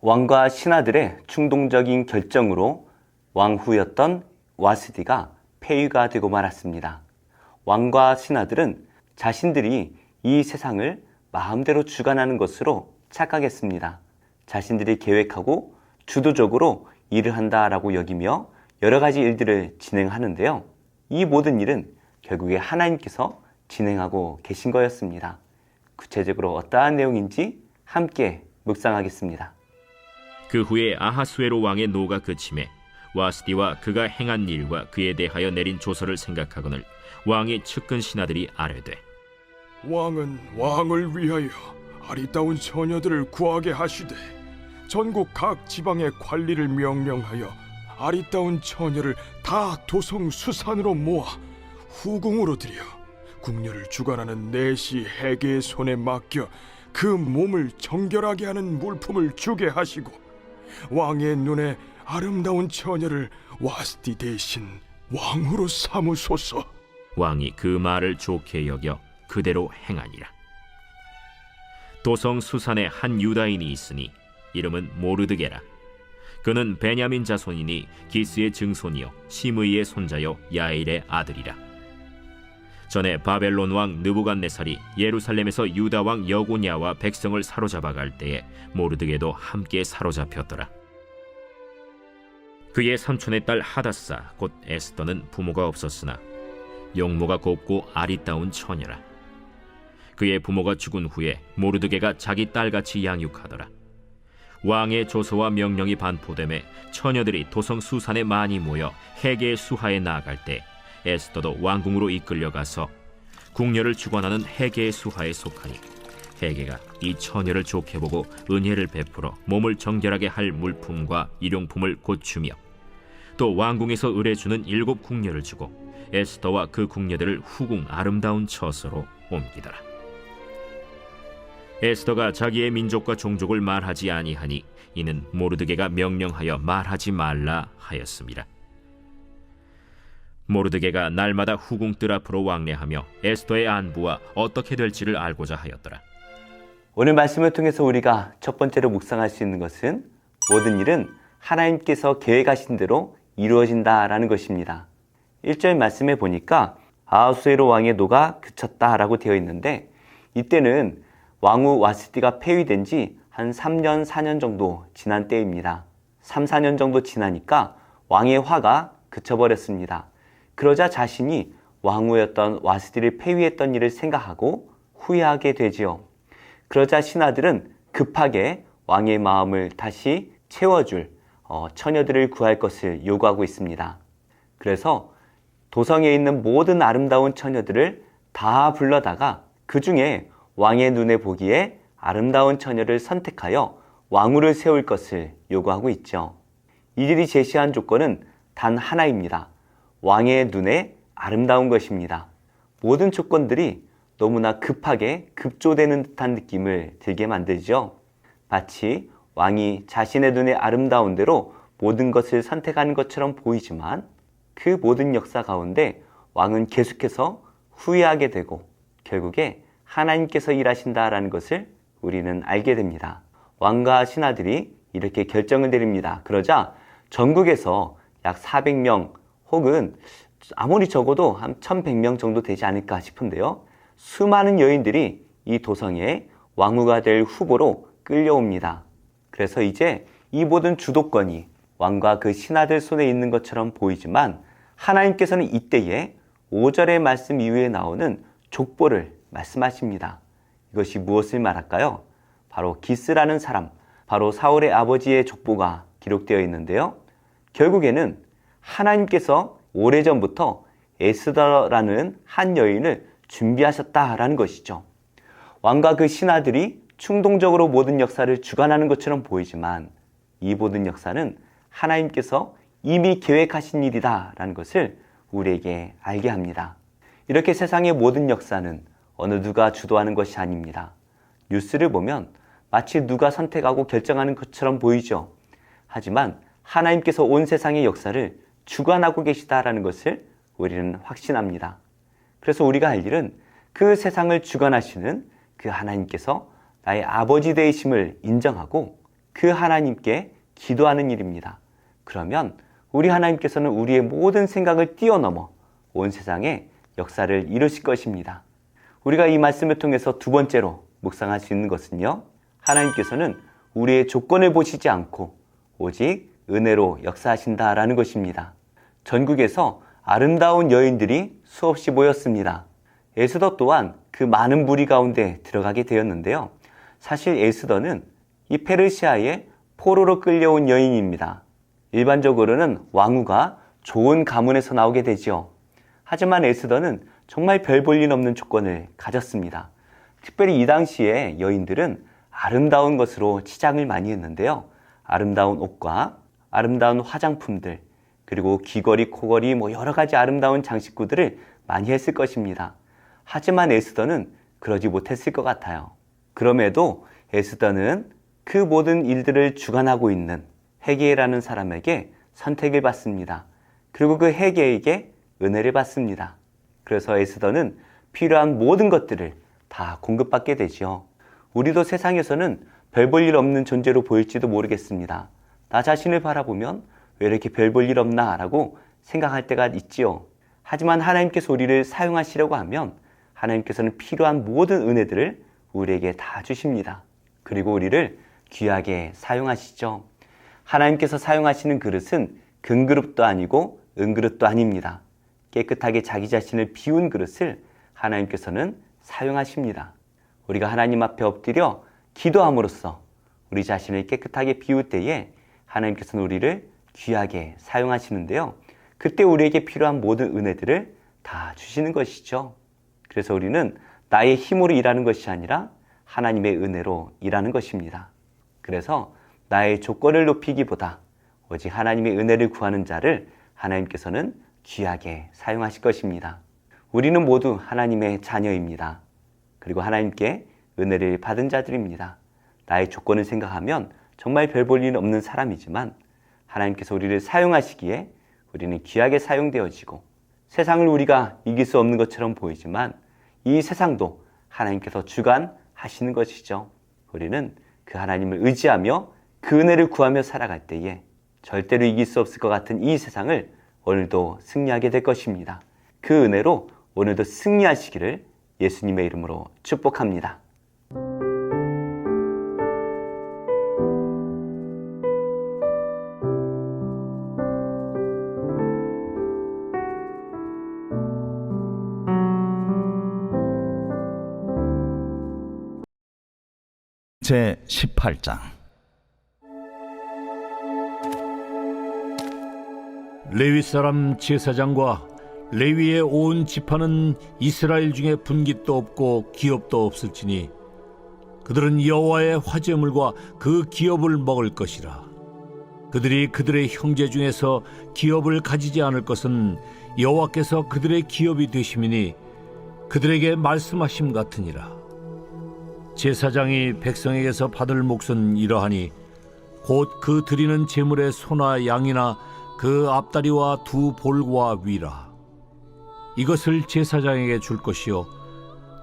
왕과 신하들의 충동적인 결정으로 왕후였던 와스디가 폐위가 되고 말았습니다. 왕과 신하들은 자신들이 이 세상을 마음대로 주관하는 것으로 착각했습니다. 자신들이 계획하고 주도적으로 일을 한다라고 여기며 여러 가지 일들을 진행하는데요. 이 모든 일은 결국에 하나님께서 진행하고 계신 거였습니다. 구체적으로 어떠한 내용인지 함께 묵상하겠습니다. 그 후에 아하수에로 왕의 노가 그침에 와스디와 그가 행한 일과 그에 대하여 내린 조서를 생각하거늘 왕의 측근 신하들이 아뢰되 왕은 왕을 위하여 아리따운 처녀들을 구하게 하시되 전국 각 지방의 관리를 명령하여 아리따운 처녀를 다 도성 수산으로 모아 후궁으로 들여 궁녀를 주관하는 내시 해계의 손에 맡겨 그 몸을 정결하게 하는 물품을 주게 하시고 왕의 눈에 아름다운 처녀를 와스디 대신 왕후로 삼으소서. 왕이 그 말을 좋게 여겨 그대로 행하니라. 도성 수산에 한 유다인이 있으니 이름은 모르드게라. 그는 베냐민 자손이니 기스의 증손이요 시므이의 손자요 야일의 아들이라. 전에 바벨론 왕 느부갓네살이 예루살렘에서 유다 왕 여고냐와 백성을 사로잡아 갈 때에 모르드게도 함께 사로잡혔더라. 그의 삼촌의 딸 하다사 곧 에스더는 부모가 없었으나 용모가 곱고 아리따운 처녀라. 그의 부모가 죽은 후에 모르드게가 자기 딸같이 양육하더라. 왕의 조서와 명령이 반포됨에 처녀들이 도성 수산에 많이 모여 해계의 수하에 나아갈 때 에스더도 왕궁으로 이끌려가서 궁녀를 주관하는 해계의 수하에 속하니 해계가 이 처녀를 좋게 보고 은혜를 베풀어 몸을 정결하게 할 물품과 일용품을 곧 주며 또 왕궁에서 의뢰주는 7 궁녀를 주고 에스더와 그 궁녀들을 후궁 아름다운 처소로 옮기더라. 에스더가 자기의 민족과 종족을 말하지 아니하니 이는 모르드게가 명령하여 말하지 말라 하였습니다. 모르드게가 날마다 후궁 뜰 앞으로 왕래하며 에스더의 안부와 어떻게 될지를 알고자 하였더라. 오늘 말씀을 통해서 우리가 첫 번째로 묵상할 수 있는 것은 모든 일은 하나님께서 계획하신 대로 이루어진다라는 것입니다. 1절 말씀에 보니까 아하수에로 왕의 노가 그쳤다라고 되어 있는데 이때는 왕후 와스디가 폐위된 지 한 3년, 4년 정도 지난 때입니다. 3, 4년 정도 지나니까 왕의 화가 그쳐버렸습니다. 그러자 자신이 왕후였던 와스디를 폐위했던 일을 생각하고 후회하게 되지요. 그러자 신하들은 급하게 왕의 마음을 다시 채워줄 처녀들을 구할 것을 요구하고 있습니다. 그래서 도성에 있는 모든 아름다운 처녀들을 다 불러다가 그 중에 왕의 눈에 보기에 아름다운 처녀를 선택하여 왕후를 세울 것을 요구하고 있죠. 이들이 제시한 조건은 단 하나입니다. 왕의 눈에 아름다운 것입니다. 모든 조건들이 너무나 급하게 급조되는 듯한 느낌을 들게 만들죠. 마치 왕이 자신의 눈에 아름다운 대로 모든 것을 선택하는 것처럼 보이지만 그 모든 역사 가운데 왕은 계속해서 후회하게 되고 결국에 하나님께서 일하신다라는 것을 우리는 알게 됩니다. 왕과 신하들이 이렇게 결정을 내립니다. 그러자 전국에서 약 400명 혹은 아무리 적어도 한 1100명 정도 되지 않을까 싶은데요. 수많은 여인들이 이 도성에 왕후가 될 후보로 끌려옵니다. 그래서 이제 이 모든 주도권이 왕과 그 신하들 손에 있는 것처럼 보이지만 하나님께서는 이때에 5절의 말씀 이후에 나오는 족보를 말씀하십니다. 이것이 무엇을 말할까요? 바로 기스라는 사람, 바로 사울의 아버지의 족보가 기록되어 있는데요. 결국에는 하나님께서 오래전부터 에스더라는 한 여인을 준비하셨다라는 것이죠. 왕과 그 신하들이 충동적으로 모든 역사를 주관하는 것처럼 보이지만 이 모든 역사는 하나님께서 이미 계획하신 일이다라는 것을 우리에게 알게 합니다. 이렇게 세상의 모든 역사는 어느 누가 주도하는 것이 아닙니다. 뉴스를 보면 마치 누가 선택하고 결정하는 것처럼 보이죠. 하지만 하나님께서 온 세상의 역사를 주관하고 계시다라는 것을 우리는 확신합니다. 그래서 우리가 할 일은 그 세상을 주관하시는 그 하나님께서 나의 아버지 되심을 인정하고 그 하나님께 기도하는 일입니다. 그러면 우리 하나님께서는 우리의 모든 생각을 뛰어넘어 온 세상에 역사를 이루실 것입니다. 우리가 이 말씀을 통해서 두 번째로 묵상할 수 있는 것은요, 하나님께서는 우리의 조건을 보시지 않고 오직 은혜로 역사하신다라는 것입니다. 전국에서 아름다운 여인들이 수없이 모였습니다. 에스더 또한 그 많은 무리 가운데 들어가게 되었는데요. 사실 에스더는 이 페르시아의 포로로 끌려온 여인입니다. 일반적으로는 왕후가 좋은 가문에서 나오게 되지요. 하지만 에스더는 정말 별 볼 일 없는 조건을 가졌습니다. 특별히 이 당시에 여인들은 아름다운 것으로 치장을 많이 했는데요. 아름다운 옷과 아름다운 화장품들, 그리고 귀걸이, 코걸이, 여러 가지 아름다운 장식구들을 많이 했을 것입니다. 하지만 에스더는 그러지 못했을 것 같아요. 그럼에도 에스더는 그 모든 일들을 주관하고 있는 헤게라는 사람에게 선택을 받습니다. 그리고 그 헤게에게 은혜를 받습니다. 그래서 에스더는 필요한 모든 것들을 다 공급받게 되지요. 우리도 세상에서는 별 볼 일 없는 존재로 보일지도 모르겠습니다. 나 자신을 바라보면 왜 이렇게 별 볼 일 없나 라고 생각할 때가 있지요. 하지만 하나님께서 우리를 사용하시려고 하면 하나님께서는 필요한 모든 은혜들을 우리에게 다 주십니다. 그리고 우리를 귀하게 사용하시죠. 하나님께서 사용하시는 그릇은 금그릇도 아니고 은그릇도 아닙니다. 깨끗하게 자기 자신을 비운 그릇을 하나님께서는 사용하십니다. 우리가 하나님 앞에 엎드려 기도함으로써 우리 자신을 깨끗하게 비울 때에 하나님께서는 우리를 귀하게 사용하시는데요. 그때 우리에게 필요한 모든 은혜들을 다 주시는 것이죠. 그래서 우리는 나의 힘으로 일하는 것이 아니라 하나님의 은혜로 일하는 것입니다. 그래서 나의 조건을 높이기보다 오직 하나님의 은혜를 구하는 자를 하나님께서는 귀하게 사용하실 것입니다. 우리는 모두 하나님의 자녀입니다. 그리고 하나님께 은혜를 받은 자들입니다. 나의 조건을 생각하면 정말 별 볼 일 없는 사람이지만 하나님께서 우리를 사용하시기에 우리는 귀하게 사용되어지고, 세상을 우리가 이길 수 없는 것처럼 보이지만 이 세상도 하나님께서 주관하시는 것이죠. 우리는 그 하나님을 의지하며 그 은혜를 구하며 살아갈 때에 절대로 이길 수 없을 것 같은 이 세상을 오늘도 승리하게 될 것입니다. 그 은혜로 오늘도 승리하시기를 예수님의 이름으로 축복합니다. 제 18장. 레위 사람 제사장과 레위의 온 지파는 이스라엘 중에 분깃도 없고 기업도 없을지니 그들은 여호와의 화제물과 그 기업을 먹을 것이라. 그들이 그들의 형제 중에서 기업을 가지지 않을 것은 여호와께서 그들의 기업이 되심이니 그들에게 말씀하심 같으니라. 제사장이 백성에게서 받을 몫은 이러하니 곧 그 드리는 제물의 소나 양이나 그 앞다리와 두 볼과 위라. 이것을 제사장에게 줄 것이요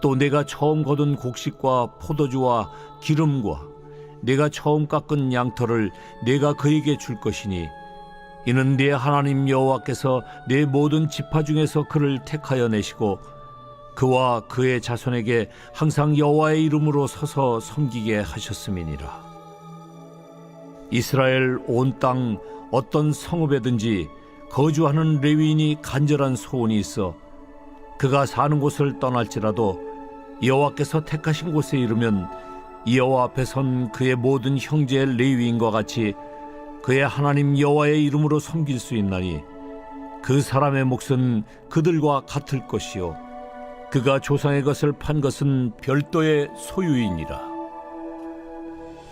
또 내가 처음 거둔 곡식과 포도주와 기름과 내가 처음 깎은 양털을 내가 그에게 줄 것이니 이는 네 하나님 여호와께서 네 모든 지파 중에서 그를 택하여 내시고 그와 그의 자손에게 항상 여호와의 이름으로 서서 섬기게 하셨음이니라. 이스라엘 온 땅 어떤 성읍에든지 거주하는 레위인이 간절한 소원이 있어 그가 사는 곳을 떠날지라도 여호와께서 택하신 곳에 이르면 여호와 앞에 선 그의 모든 형제 레위인과 같이 그의 하나님 여호와의 이름으로 섬길 수 있나니 그 사람의 몫은 그들과 같을 것이요 그가 조상의 것을 판 것은 별도의 소유이니라.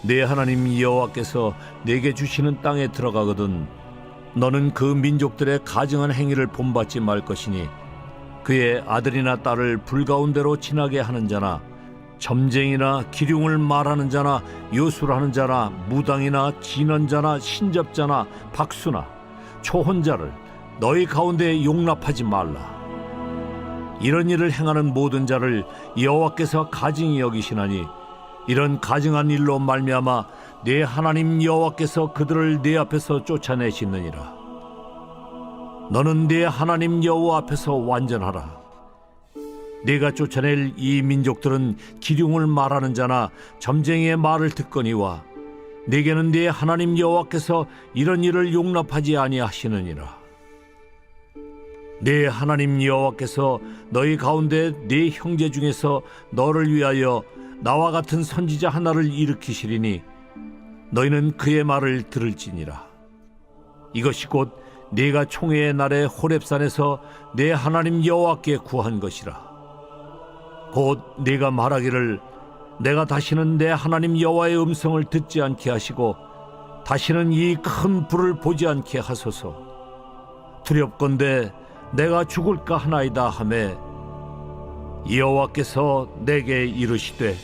내 하나님 여호와께서 내게 주시는 땅에 들어가거든 너는 그 민족들의 가증한 행위를 본받지 말 것이니 그의 아들이나 딸을 불가운데로 지나게 하는 자나 점쟁이나 기륭을 말하는 자나 요술하는 자나 무당이나 진언자나 신접자나 박수나 초혼자를 너희 가운데 용납하지 말라. 이런 일을 행하는 모든 자를 여호와께서 가증히 여기시나니 이런 가증한 일로 말미암아 내 하나님 여호와께서 그들을 내 앞에서 쫓아내시느니라. 너는 내 하나님 여호와 앞에서 완전하라. 내가 쫓아낼 이 민족들은 기륭을 말하는 자나 점쟁이의 말을 듣거니와 내게는 내 하나님 여호와께서 이런 일을 용납하지 아니하시느니라. 내 하나님 여호와께서 너희 가운데 네 형제 중에서 너를 위하여 나와 같은 선지자 하나를 일으키시리니 너희는 그의 말을 들을지니라. 이것이 곧 네가 총회의 날에 호렙산에서 내 하나님 여호와께 구한 것이라. 곧 네가 말하기를 내가 다시는 내 하나님 여호와의 음성을 듣지 않게 하시고 다시는 이 큰 불을 보지 않게 하소서. 두렵건대 내가 죽을까 하나이다 하매 여호와께서 내게 이르시되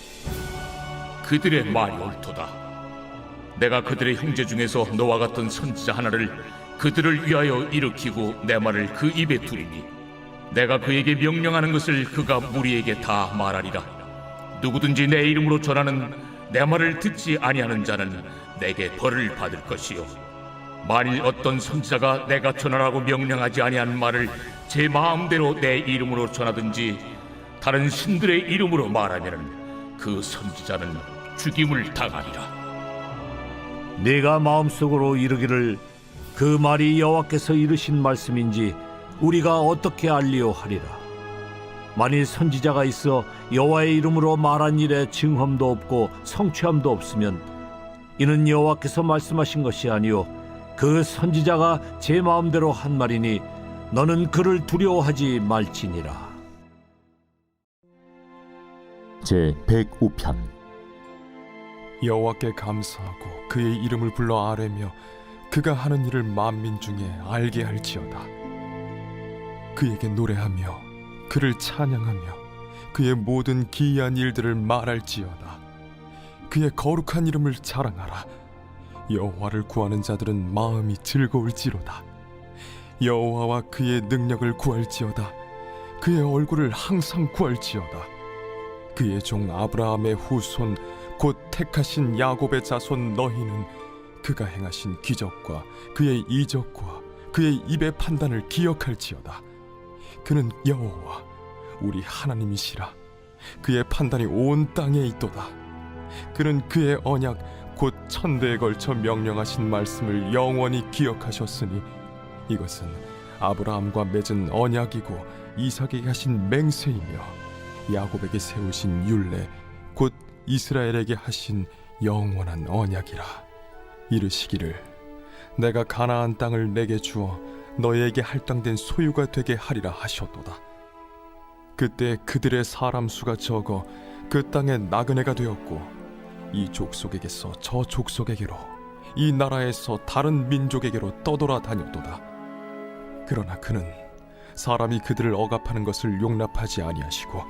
그들의 말이 옳도다. 내가 그들의 형제 중에서 너와 같은 선지자 하나를 그들을 위하여 일으키고 내 말을 그 입에 두리니 내가 그에게 명령하는 것을 그가 무리에게 다 말하리라. 누구든지 내 이름으로 전하는 내 말을 듣지 아니하는 자는 내게 벌을 받을 것이요 만일 어떤 선지자가 내가 전하라고 명령하지 아니한 말을 제 마음대로 내 이름으로 전하든지 다른 신들의 이름으로 말하면 그 선지자는 죽임을 당하리라. 네가 마음속으로 이르기를 그 말이 여호와께서 이르신 말씀인지 우리가 어떻게 알리오 하리라. 만일 선지자가 있어 여호와의 이름으로 말한 일에 증험도 없고 성취함도 없으면 이는 여호와께서 말씀하신 것이 아니요 그 선지자가 제 마음대로 한 말이니 너는 그를 두려워하지 말지니라. 제 105편. 여호와께 감사하고 그의 이름을 불러 아뢰며 그가 하는 일을 만민 중에 알게 할지어다. 그에게 노래하며 그를 찬양하며 그의 모든 기이한 일들을 말할지어다. 그의 거룩한 이름을 자랑하라. 여호와를 구하는 자들은 마음이 즐거울지로다. 여호와와 그의 능력을 구할지어다. 그의 얼굴을 항상 구할지어다. 그의 종 아브라함의 후손 곧 택하신 야곱의 자손 너희는 그가 행하신 기적과 그의 이적과 그의 입의 판단을 기억할지어다. 그는 여호와 우리 하나님이시라. 그의 판단이 온 땅에 있도다. 그는 그의 언약 곧 천대에 걸쳐 명령하신 말씀을 영원히 기억하셨으니 이것은 아브라함과 맺은 언약이고 이삭에게 하신 맹세이며 야곱에게 세우신 율례 곧 이스라엘에게 하신 영원한 언약이라. 이르시기를 내가 가나안 땅을 내게 주어 너희에게 할당된 소유가 되게 하리라 하셨도다. 그때 그들의 사람 수가 적어 그 땅에 나그네가 되었고 이 족속에게서 저 족속에게로 이 나라에서 다른 민족에게로 떠돌아 다녔도다. 그러나 그는 사람이 그들을 억압하는 것을 용납하지 아니하시고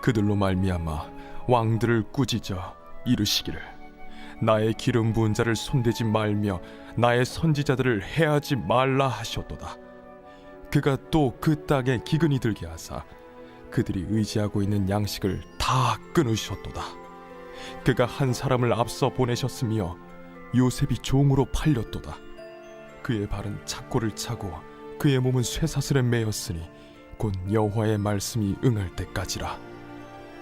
그들로 말미암아 왕들을 꾸짖어 이르시기를 나의 기름 부은 자를 손대지 말며 나의 선지자들을 해하지 말라 하셨도다. 그가 또 그 땅에 기근이 들게 하사 그들이 의지하고 있는 양식을 다 끊으셨도다. 그가 한 사람을 앞서 보내셨으며 요셉이 종으로 팔렸도다. 그의 발은 착고를 차고 그의 몸은 쇠사슬에 매였으니 곧 여호와의 말씀이 응할 때까지라.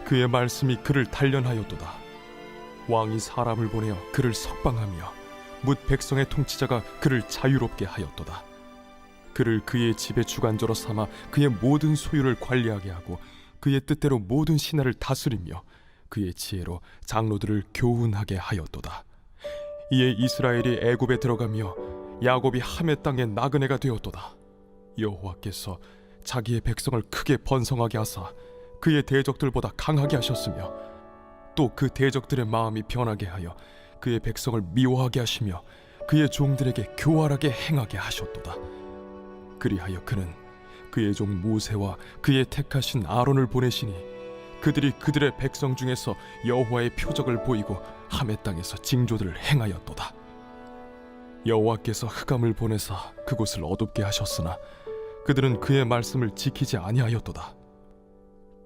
그의 말씀이 그를 단련하였도다. 왕이 사람을 보내어 그를 석방하며 뭇 백성의 통치자가 그를 자유롭게 하였도다. 그를 그의 집의 주관자로 삼아 그의 모든 소유를 관리하게 하고 그의 뜻대로 모든 신하를 다스리며 그의 지혜로 장로들을 교훈하게 하였도다. 이에 이스라엘이 애굽에 들어가며 야곱이 하메 땅의 나그네가 되었도다. 여호와께서 자기의 백성을 크게 번성하게 하사 그의 대적들보다 강하게 하셨으며 또 그 대적들의 마음이 변하게 하여 그의 백성을 미워하게 하시며 그의 종들에게 교활하게 행하게 하셨도다. 그리하여 그는 그의 종 모세와 그의 택하신 아론을 보내시니 그들이 그들의 백성 중에서 여호와의 표적을 보이고 하메 땅에서 징조들을 행하였도다. 여호와께서 흑암을 보내사 그곳을 어둡게 하셨으나 그들은 그의 말씀을 지키지 아니하였도다.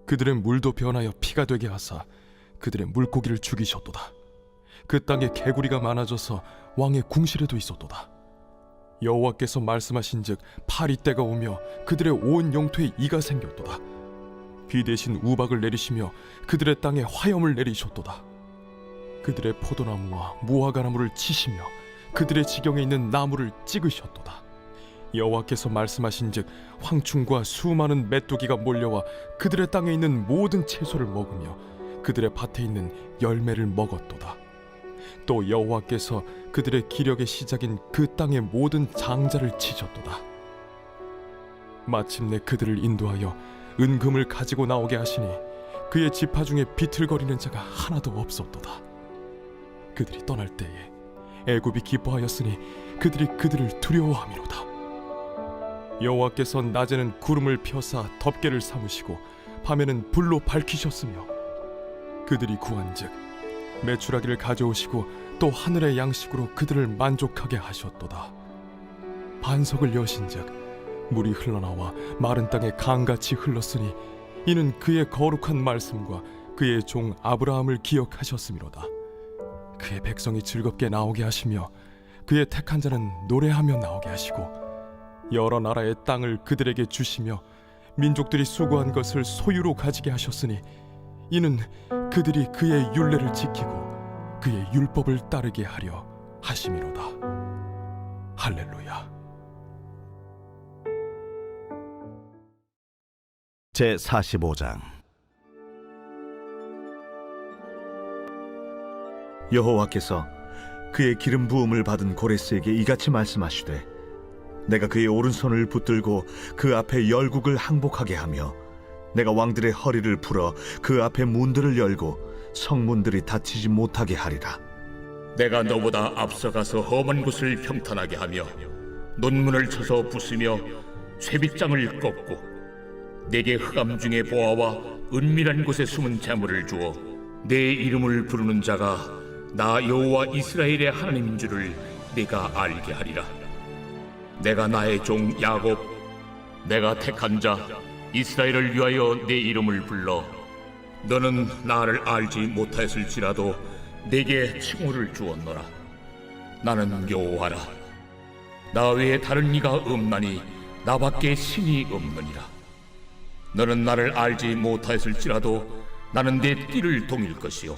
그들의 물도 변하여 피가 되게 하사 그들의 물고기를 죽이셨도다. 그 땅에 개구리가 많아져서 왕의 궁실에도 있었도다. 여호와께서 말씀하신즉 파리 때가 오며 그들의 온 영토에 이가 생겼도다. 비 대신 우박을 내리시며 그들의 땅에 화염을 내리셨도다. 그들의 포도나무와 무화과나무를 치시며 그들의 지경에 있는 나무를 찍으셨도다. 여호와께서 말씀하신즉 황충과 수많은 메뚜기가 몰려와 그들의 땅에 있는 모든 채소를 먹으며 그들의 밭에 있는 열매를 먹었도다. 또 여호와께서 그들의 기력의 시작인 그 땅의 모든 장자를 치셨도다. 마침내 그들을 인도하여 은금을 가지고 나오게 하시니 그의 지파 중에 비틀거리는 자가 하나도 없었도다. 그들이 떠날 때에 애굽이 기뻐하였으니 그들이 그들을 두려워함이로다. 여호와께서 낮에는 구름을 펴사 덮개를 삼으시고 밤에는 불로 밝히셨으며 그들이 구한즉 메추라기를 가져오시고 또 하늘의 양식으로 그들을 만족하게 하셨도다. 반석을 여신즉 물이 흘러나와 마른 땅에 강같이 흘렀으니 이는 그의 거룩한 말씀과 그의 종 아브라함을 기억하셨음이로다. 그의 백성이 즐겁게 나오게 하시며 그의 택한 자는 노래하며 나오게 하시고 여러 나라의 땅을 그들에게 주시며 민족들이 수고한 것을 소유로 가지게 하셨으니 이는 그들이 그의 율례를 지키고 그의 율법을 따르게 하려 하심이로다. 할렐루야. 제45장. 여호와께서 그의 기름 부음을 받은 고레스에게 이같이 말씀하시되 내가 그의 오른손을 붙들고 그 앞에 열국을 항복하게 하며 내가 왕들의 허리를 풀어 그 앞에 문들을 열고 성문들이 닫히지 못하게 하리라. 내가 너보다 앞서가서 험한 곳을 평탄하게 하며 논문을 쳐서 부수며 쇠빗장을 꺾고 내게 흑암 중에 보아와 은밀한 곳에 숨은 재물을 주어 내 이름을 부르는 자가 나 여호와 이스라엘의 하나님인 줄을 네가 알게 하리라. 내가 나의 종 야곱 내가 택한 자 이스라엘을 위하여 내 이름을 불러 너는 나를 알지 못하였을지라도 내게 칭호를 주었노라. 나는 여호와라. 나 외에 다른 이가 없나니 나밖에 신이 없느니라. 너는 나를 알지 못하였을지라도 나는 내 띠를 동일 것이요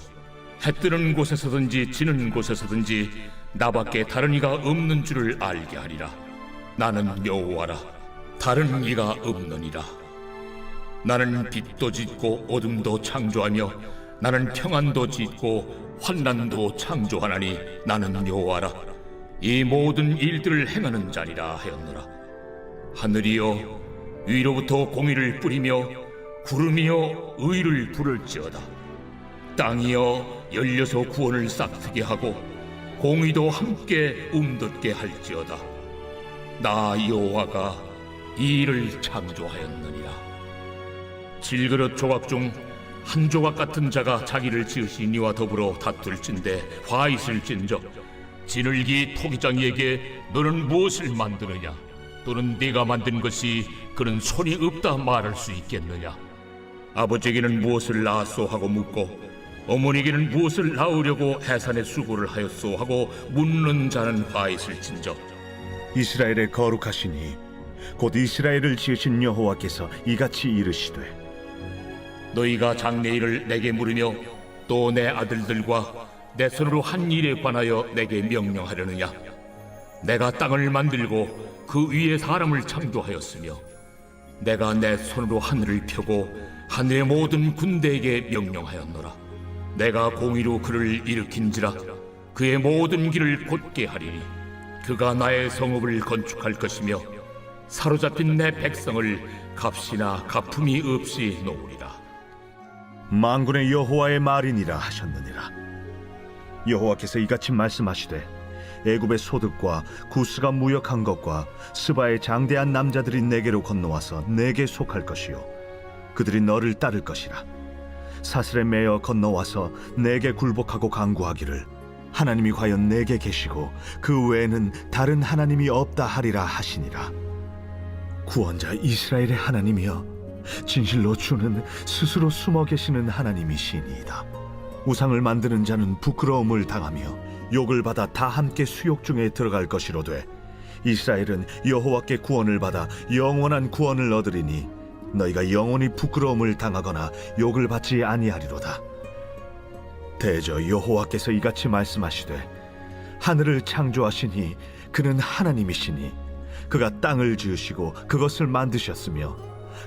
해 뜨는 곳에서든지 지는 곳에서든지 나밖에 다른 이가 없는 줄을 알게 하리라. 나는 여호와라. 다른 이가 없느니라. 나는 빛도 짓고 어둠도 창조하며 나는 평안도 짓고 환난도 창조하나니 나는 여호와라. 이 모든 일들을 행하는 자리라 하였노라. 하늘이여 위로부터 공의를 뿌리며 구름이여 의를 부를지어다. 땅이여 열려서 구원을 싹트게 하고 공의도 함께 움돋게 할지어다. 나 여호와가 이 일을 창조하였느니라. 질그릇 조각 중 한 조각 같은 자가 자기를 지으신 이와 더불어 다툴진대 화 있을진저 지늘기 토기장이에게 너는 무엇을 만드느냐 또는 네가 만든 것이 그는 손이 없다 말할 수 있겠느냐. 아버지에게는 무엇을 낳았소 하고 묻고 어머니에게는 무엇을 낳으려고 해산의 수고를 하였소 하고 묻는 자는 화 있을진저 이스라엘의 거룩하시니 곧 이스라엘을 지으신 여호와께서 이같이 이르시되 너희가 장래일을 내게 물으며 또 내 아들들과 내 손으로 한 일에 관하여 내게 명령하려느냐. 내가 땅을 만들고 그 위에 사람을 창조하였으며 내가 내 손으로 하늘을 펴고 하늘의 모든 군대에게 명령하였노라. 내가 공의로 그를 일으킨지라 그의 모든 길을 곧게 하리니 그가 나의 성읍을 건축할 것이며 사로잡힌 내 백성을 값이나 가품이 없이 놓으리라. 만군의 여호와의 말이니라 하셨느니라. 여호와께서 이같이 말씀하시되 애굽의 소득과 구스가 무역한 것과 스바의 장대한 남자들이 내게로 건너와서 내게 속할 것이요 그들이 너를 따를 것이라. 사슬에 매어 건너와서 내게 굴복하고 간구하기를 하나님이 과연 내게 계시고 그 외에는 다른 하나님이 없다 하리라 하시니라. 구원자 이스라엘의 하나님이여 진실로 주는 스스로 숨어 계시는 하나님이시니이다. 우상을 만드는 자는 부끄러움을 당하며 욕을 받아 다 함께 수욕 중에 들어갈 것이로되 이스라엘은 여호와께 구원을 받아 영원한 구원을 얻으리니 너희가 영원히 부끄러움을 당하거나 욕을 받지 아니하리로다. 대저 여호와께서 이같이 말씀하시되 하늘을 창조하시니 그는 하나님이시니 그가 땅을 지으시고 그것을 만드셨으며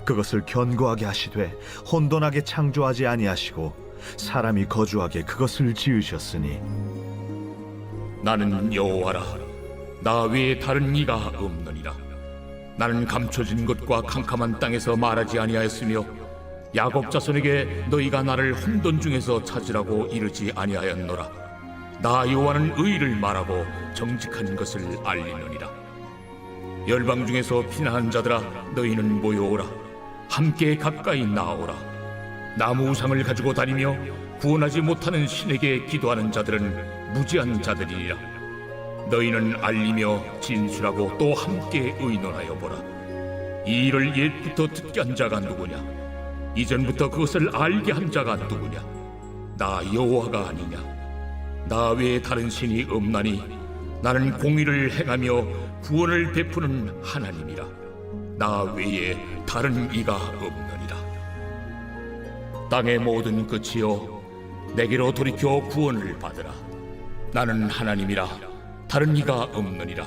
그것을 견고하게 하시되 혼돈하게 창조하지 아니하시고 사람이 거주하게 그것을 지으셨으니 나는 여호와라. 나 외에 다른 이가 없느니라. 나는 감춰진 곳과 캄캄한 땅에서 말하지 아니하였으며 야곱 자손에게 너희가 나를 혼돈 중에서 찾으라고 이르지 아니하였노라. 나 여호와는 의를 말하고 정직한 것을 알리느니라. 열방 중에서 피난한 자들아, 너희는 모여오라. 함께 가까이 나아오라. 나무 우상을 가지고 다니며 구원하지 못하는 신에게 기도하는 자들은 무지한 자들이니라. 너희는 알리며 진술하고 또 함께 의논하여 보라. 이 일을 옛부터 듣게 한 자가 누구냐? 이전부터 그것을 알게 한 자가 누구냐? 나 여호와가 아니냐? 나 외에 다른 신이 없나니 나는 공의를 행하며 구원을 베푸는 하나님이라. 나 외에 다른 이가 없느니라. 땅의 모든 끝이여, 내게로 돌이켜 구원을 받으라. 나는 하나님이라. 다른 이가 없느니라.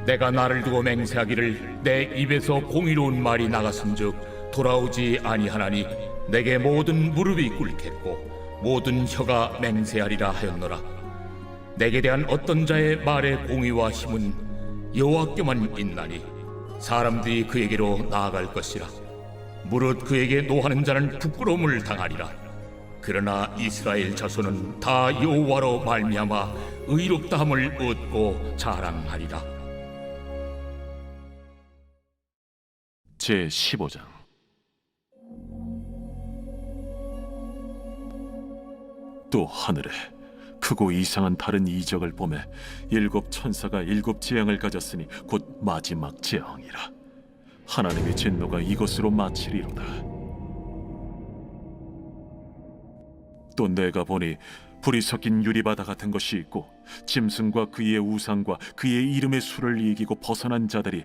내가 나를 두고 맹세하기를 내 입에서 공의로운 말이 나갔은즉 돌아오지 아니하나니 내게 모든 무릎이 꿇겠고 모든 혀가 맹세하리라 하였노라. 내게 대한 어떤 자의 말의 공의와 힘은 여호와께만 있나니 사람들이 그에게로 나아갈 것이라. 무릇 그에게 노하는 자는 부끄러움을 당하리라. 그러나 이스라엘 자손은 다 여호와로 말미암아 의롭다함을 얻고 자랑하리라. 제 15장. 또 하늘에 크고 이상한 다른 이적을 보매 일곱 천사가 일곱 재앙을 가졌으니 곧 마지막 재앙이라. 하나님의 진노가 이것으로 마치리로다. 또 내가 보니 불이 섞인 유리바다 같은 것이 있고 짐승과 그의 우상과 그의 이름의 수를 이기고 벗어난 자들이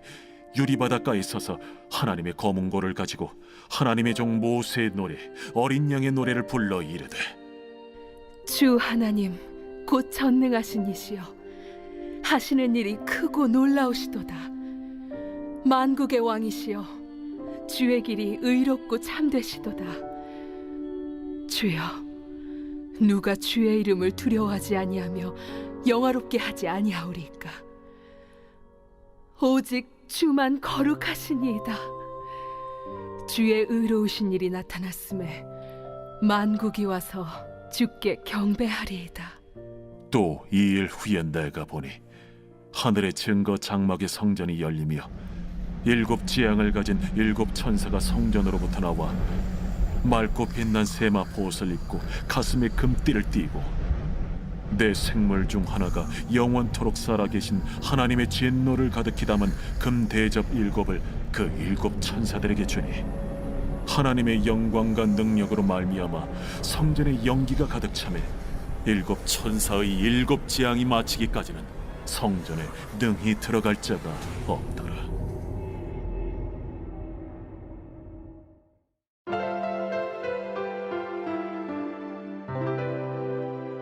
유리바닷가에 서서 하나님의 검은고를 가지고 하나님의 종 모세의 노래 어린 양의 노래를 불러 이르되 주 하나님 곧 전능하신 이시여, 하시는 일이 크고 놀라우시도다. 만국의 왕이시여, 주의 길이 의롭고 참되시도다. 주여, 누가 주의 이름을 두려워하지 아니하며 영화롭게 하지 아니하오리까? 오직 주만 거룩하시니이다. 주의 의로우신 일이 나타났음에 만국이 와서 주께 경배하리이다. 또 이 일 후에 내가 보니 하늘의 증거 장막의 성전이 열리며 일곱 지향을 가진 일곱 천사가 성전으로부터 나와 맑고 빛난 세마 보옷을 입고 가슴에 금띠를 띠고 내 생물 중 하나가 영원토록 살아계신 하나님의 진노를 가득히 담은 금 대접 일곱을 그 일곱 천사들에게 주니 하나님의 영광과 능력으로 말미암아 성전의 연기가 가득 차매 일곱 천사의 일곱 재앙이 마치기까지는 성전에 능히 들어갈 자가 없더라.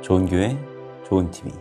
좋은 교회, 좋은 TV.